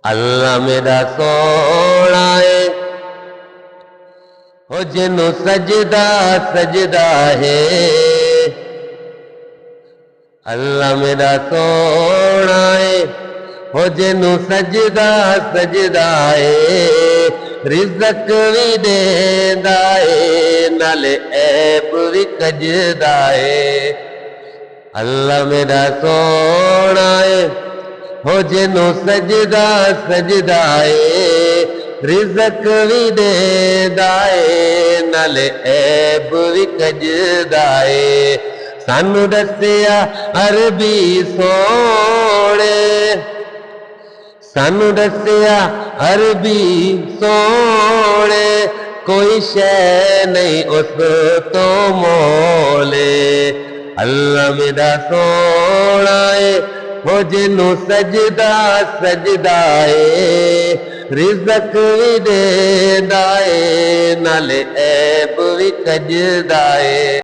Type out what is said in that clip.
اللہ میرا سونا ہے ہو جنوں سجدہ سجدہ ہے اللہ میرا سونا ہے ہو جنوں سجدہ سجدہ ہے رزق بھی دیندا ہے نالے عیب بھی کجدا ہے اللہ میرا سونا ہے ہو جنوں سجدہ سجدہ ہے رزق بھی دیندا ہے نالے عیب بھی کجدا ہے سانو دسیا عربی سونے سانو دسیا عربی سونے کوئی شے نہیں اس تو مولے اللہ میرا سونا ہے ہو جنوں سجدہ سجدہ ہے رزق بھی دیندا ہے نالے عیب بھی کجدا ہے